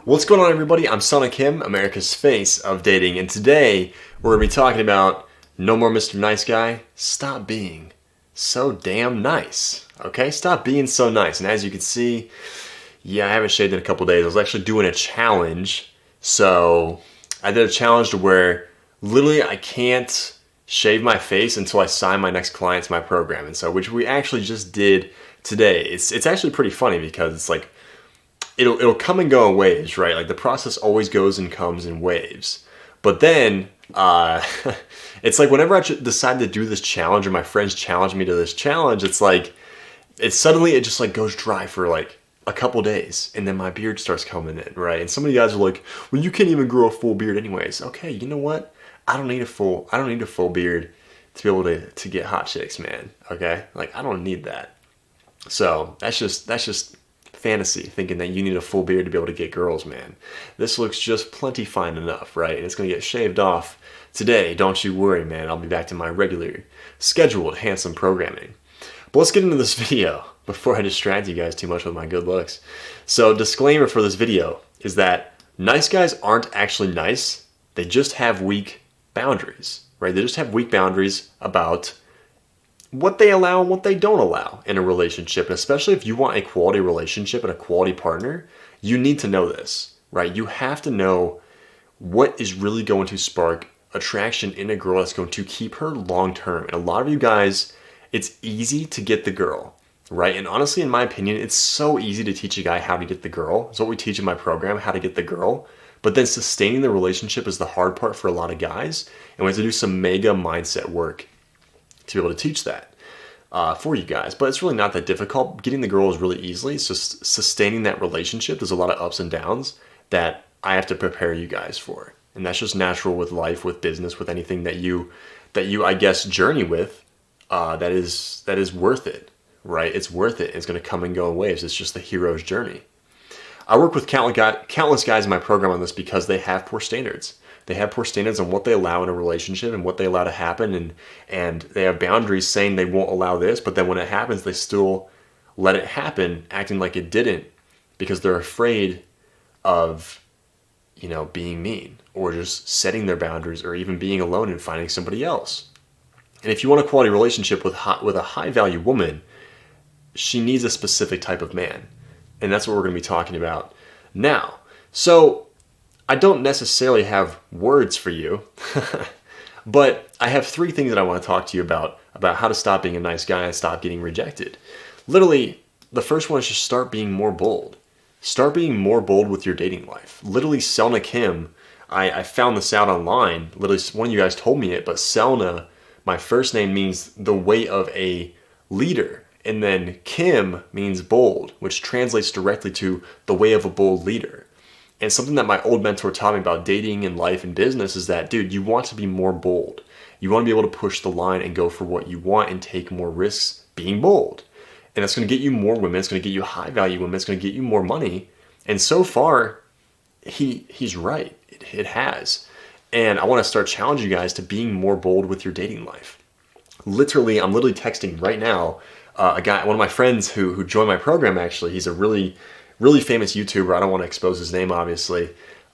What's going on, everybody? I'm Selna Kim, America's face of dating, and today we're going to be talking about no more Mr. Nice Guy. Stop being so damn nice, okay? Stop being so nice. And as you can see, I haven't shaved in a couple days. I was actually doing a challenge. So I did a challenge to where literally I can't shave my face until I sign my next client to my program. And so, which we actually just did today. It's actually pretty funny because it's like, it'll come and go in waves, right? Like the process always goes and comes in waves. But then it's like whenever I decide to do this challenge or my friends challenge me to this challenge, it's like it just like goes dry for like a couple days, and then my beard starts coming in, right? And some of you guys are like, well, you can't even grow a full beard anyways. Okay, you know what? I don't need a full beard to be able to get hot chicks, man. Okay? Like I don't need that. So that's just fantasy, thinking that you need a full beard to be able to get girls, man. This looks just plenty fine enough, right? And it's gonna get shaved off today. Don't you worry, man. I'll be back to my regular, scheduled, handsome programming. But let's get into this video before I distract you guys too much with my good looks. So, disclaimer for this video is that nice guys aren't actually nice. They just have weak boundaries, right? They just have weak boundaries about what they allow and what they don't allow in a relationship. And especially if you want a quality relationship and a quality partner, you need to know this, right? You have to know what is really going to spark attraction in a girl that's going to keep her long term. And a lot of you guys, it's easy to get the girl, right? And honestly, in my opinion, it's so easy to teach a guy how to get the girl. It's what we teach in my program, how to get the girl. But then sustaining the relationship is the hard part for a lot of guys. And we have to do some mega mindset work to be able to teach that for you guys. But it's really not that difficult. Getting the girl is really easy. It's just sustaining that relationship. There's a lot of ups and downs that I have to prepare you guys for. And that's just natural with life, with business, with anything that you I guess journey with that is worth it, right? It's worth it. It's going to come and go in waves. It's just the hero's journey. I work with countless guys in my program on this because they have poor standards. They have poor standards on what they allow in a relationship and what they allow to happen, and they have boundaries saying they won't allow this, but then when it happens, they still let it happen, acting like it didn't, because they're afraid of, being mean, or just setting their boundaries, or even being alone and finding somebody else. And if you want a quality relationship with a high value woman, she needs a specific type of man. And that's what we're going to be talking about now. So I don't necessarily have words for you, but I have 3 things that I want to talk to you about how to stop being a nice guy and stop getting rejected. Literally, the first one is just start being more bold. Start being more bold with your dating life. Literally, Selna Kim, I found this out online. Literally, one of you guys told me it, but Selna, my first name, means the way of a leader. And then Kim means bold, which translates directly to the way of a bold leader. And something that my old mentor taught me about dating and life and business is that, dude, you want to be more bold. You want to be able to push the line and go for what you want and take more risks being bold. And that's going to get you more women. It's going to get you high value women. It's going to get you more money. And so far, he's right. It has. And I want to start challenging you guys to being more bold with your dating life. I'm literally texting right now a guy, one of my friends who joined my program. Actually, he's a really famous YouTuber. I don't want to expose his name, obviously,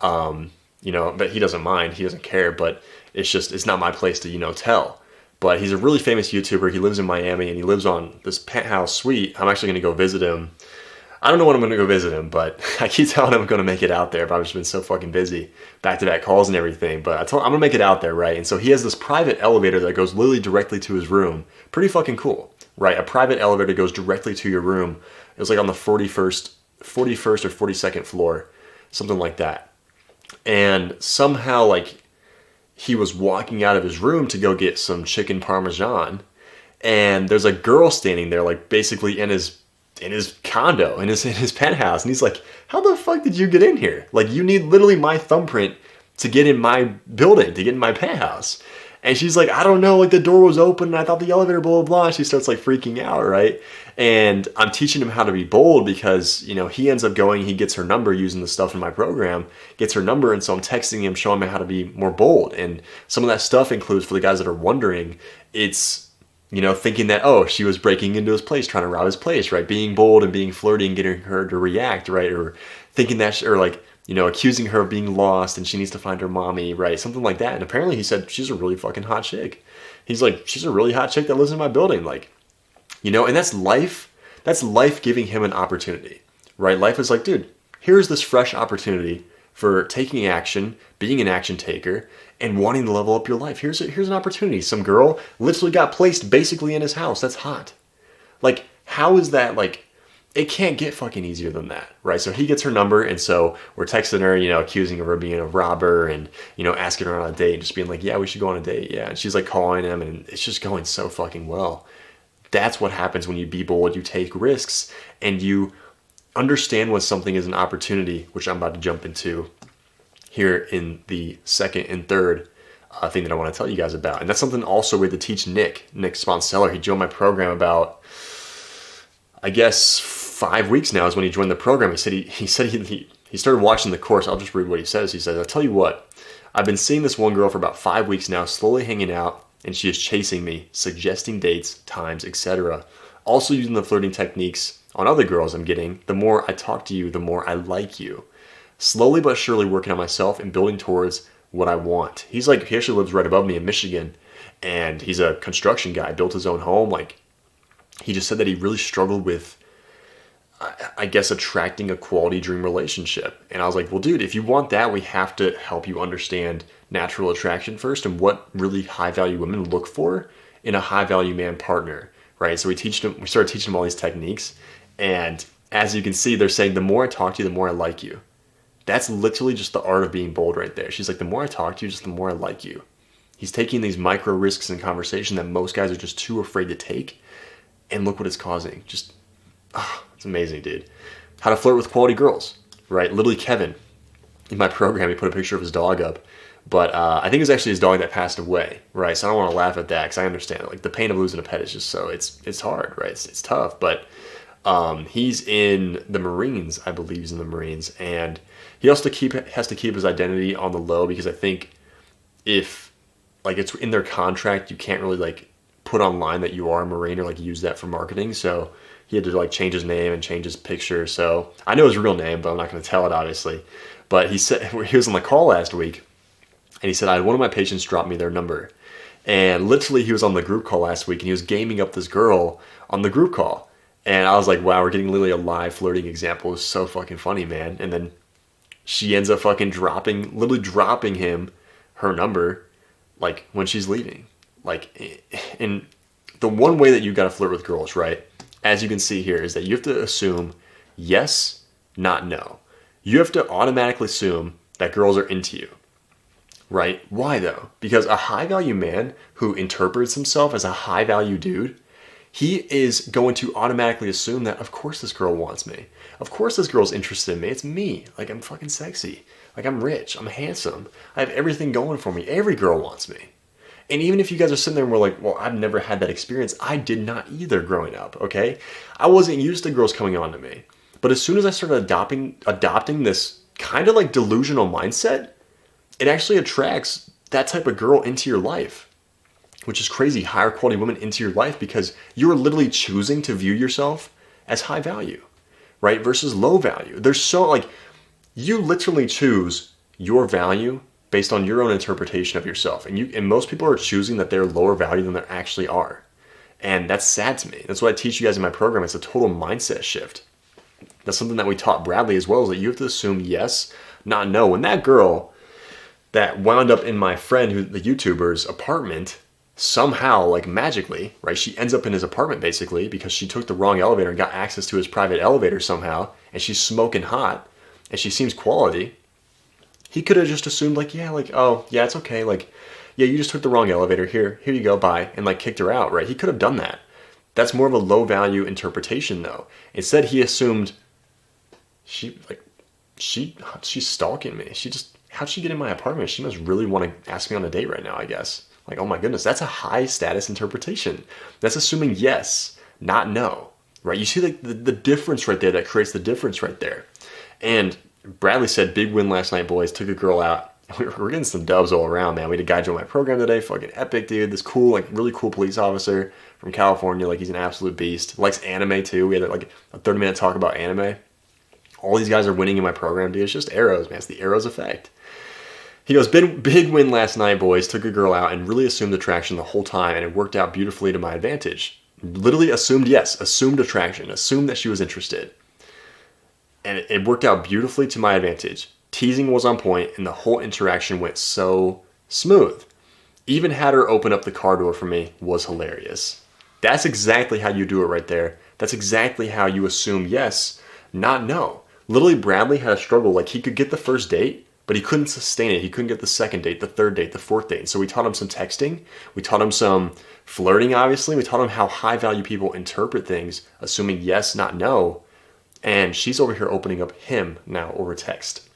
but he doesn't mind. He doesn't care. But it's not my place to tell. But he's a really famous YouTuber. He lives in Miami and he lives on this penthouse suite. I'm actually going to go visit him. I don't know when I'm going to go visit him, but I keep telling him I'm going to make it out there. But I've just been so fucking busy, back-to-back calls and everything. But I told him I'm going to make it out there, right? And so he has this private elevator that goes literally directly to his room. Pretty fucking cool, right? A private elevator goes directly to your room. It was like on the 41st or 42nd floor, something like that. And somehow, like, he was walking out of his room to go get some chicken parmesan, and there's a girl standing there, like, basically in his condo, in his penthouse, and he's like, how the fuck did you get in here? Like, you need literally my thumbprint to get in my building, to get in my penthouse. And she's like, I don't know, like the door was open and I thought the elevator, blah, blah, blah. She starts like freaking out, right? And I'm teaching him how to be bold because, he ends up he gets her number using the stuff in my program, gets her number. And so I'm texting him, showing him how to be more bold. And some of that stuff includes, for the guys that are wondering, it's, thinking that, oh, she was breaking into his place, trying to rob his place, right? Being bold and being flirty and getting her to react, right? Or thinking that, or like accusing her of being lost and she needs to find her mommy, right? Something like that. And apparently he said, she's a really fucking hot chick. He's like, she's a really hot chick that lives in my building. Like, and that's life. That's life giving him an opportunity, right? Life is like, dude, here's this fresh opportunity for taking action, being an action taker, and wanting to level up your life. Here's an opportunity. Some girl literally got placed basically in his house. That's hot. Like, how is that, like, it can't get fucking easier than that, right? So he gets her number, and so we're texting her, accusing her of being a robber and, asking her on a date and just being like, yeah, we should go on a date, yeah. And she's like calling him, and it's just going so fucking well. That's what happens when you be bold, you take risks, and you understand when something is an opportunity, which I'm about to jump into here in the second and third thing that I want to tell you guys about. And that's something also we had to teach Nick Sponseller. He joined my program about, I guess, 5 weeks now is when he joined the program. He said he started watching the course. I'll just read what he says. He says, I'll tell you what, I've been seeing this one girl for about 5 weeks now, slowly hanging out, and she is chasing me, suggesting dates, times, etc. Also using the flirting techniques on other girls I'm getting. The more I talk to you, the more I like you. Slowly but surely working on myself and building towards what I want. He actually lives right above me in Michigan, and he's a construction guy, built his own home. Like, he just said that he really struggled with, I guess, attracting a quality dream relationship. And I was like, well, dude, if you want that, we have to help you understand natural attraction first and what really high value women look for in a high value man partner, right? So we started teaching him all these techniques. And as you can see, they're saying, the more I talk to you, the more I like you. That's literally just the art of being bold right there. She's like, the more I talk to you, just the more I like you. He's taking these micro risks in conversation that most guys are just too afraid to take. And look what it's causing. Just, it's amazing, dude. How to flirt with quality girls, right? Literally Kevin, in my program, he put a picture of his dog up. But I think it was actually his dog that passed away, right? So I don't want to laugh at that because I understand it. Like, the pain of losing a pet is just so, it's hard, right? It's tough. But he's in the Marines, I believe he's in the Marines. And he also has to keep his identity on the low because I think if, like, it's in their contract, you can't really, like, put online that you are a Marine or, like, use that for marketing. So he had to, like, change his name and change his picture. So I know his real name, but I'm not going to tell it, obviously. But he said, he was on the call last week, and he said, I had one of my patients drop me their number. And literally he was on the group call last week, and he was gaming up this girl on the group call. And I was like, wow, we're getting literally a live flirting example. It was so fucking funny, man. And then she ends up fucking literally dropping him her number, like, when she's leaving. Like, and the one way that you gotta flirt with girls, right, as you can see here, is that you have to assume yes, not no. You have to automatically assume that girls are into you, right? Why though? Because a high value man who interprets himself as a high value dude, he is going to automatically assume that, of course this girl wants me. Of course this girl's interested in me. It's me. Like, I'm fucking sexy. Like, I'm rich. I'm handsome. I have everything going for me. Every girl wants me. And even if you guys are sitting there and we're like, well, I've never had that experience. I did not either growing up, okay? I wasn't used to girls coming on to me. But as soon as I started adopting this kind of like delusional mindset, it actually attracts that type of girl into your life. Which is crazy, higher quality women into your life because you are literally choosing to view yourself as high value, right? Versus low value. There's so, like, you literally choose your value based on your own interpretation of yourself. And most people are choosing that they're lower value than they actually are. And that's sad to me. That's what I teach you guys in my program. It's a total mindset shift. That's something that we taught Bradley as well, is that you have to assume yes, not no. When that girl that wound up in my friend, the YouTuber's apartment, somehow, like magically, right? She ends up in his apartment basically because she took the wrong elevator and got access to his private elevator somehow, and she's smoking hot, and she seems quality. He could have just assumed, like, yeah, like, oh, yeah, it's okay, like, yeah, you just took the wrong elevator, here you go, bye, and like kicked her out, right? He could have done that. That's more of a low value interpretation though. Instead, he assumed she's stalking me. How'd she get in my apartment? She must really want to ask me on a date right now, I guess. Like, oh my goodness, that's a high status interpretation. That's assuming yes, not no, right? You see the difference right there, that creates the difference right there. And Bradley said, big win last night, boys. Took a girl out. We're getting some dubs all around, man. We had a guy join my program today, fucking epic, dude. This cool, like, really cool police officer from California. Like, he's an absolute beast. Likes anime, too. We had, like, a 30-minute talk about anime. all these guys are winning in my program, dude. It's just arrows, man. It's the arrows effect. He goes, big win last night, boys. Took a girl out and really assumed attraction the whole time, and it worked out beautifully to my advantage. Literally assumed attraction, assumed that she was interested. And it worked out beautifully to my advantage. Teasing was on point, and the whole interaction went so smooth. Even had her open up the car door for me was hilarious. That's exactly how you do it right there. That's exactly how you assume yes, not no. Literally, Bradley had a struggle. Like, he could get the first date, but he couldn't sustain it. He couldn't get the second date, the third date, the fourth date. So we taught him some texting. We taught him some flirting, obviously. We taught him how high-value people interpret things, assuming yes, not no. And she's over here opening up him now over text.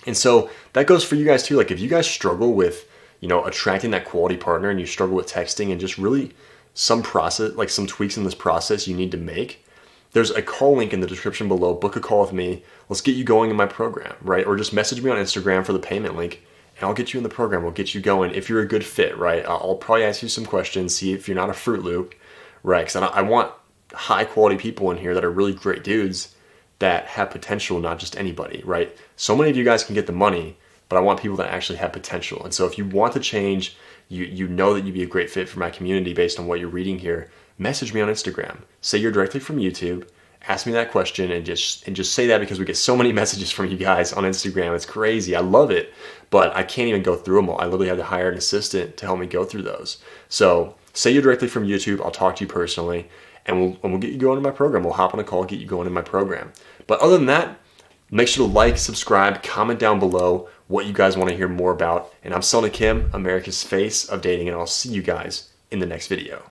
And so that goes for you guys too. Like, if you guys struggle with, attracting that quality partner, and you struggle with texting and just really some process, like some tweaks in this process you need to make, there's a call link in the description below. Book a call with me. Let's get you going in my program, right? Or just message me on Instagram for the payment link, and I'll get you in the program. We'll get you going if you're a good fit, right? I'll probably ask you some questions, see if you're not a Fruit Loop, right? Because I want high quality people in here that are really great dudes that have potential, not just anybody, right? So many of you guys can get the money, but I want people that actually have potential. And so if you want to change, you know that you'd be a great fit for my community based on what you're reading here, message me on Instagram. Say you're directly from YouTube. Ask me that question and just say that, because we get so many messages from you guys on Instagram. It's crazy. I love it, but I can't even go through them all. I literally had to hire an assistant to help me go through those. So say you're directly from YouTube. I'll talk to you personally, and we'll get you going in my program. We'll hop on a call, get you going in my program. But other than that, make sure to like, subscribe, comment down below what you guys want to hear more about. And I'm Selna Kim, America's face of dating, and I'll see you guys in the next video.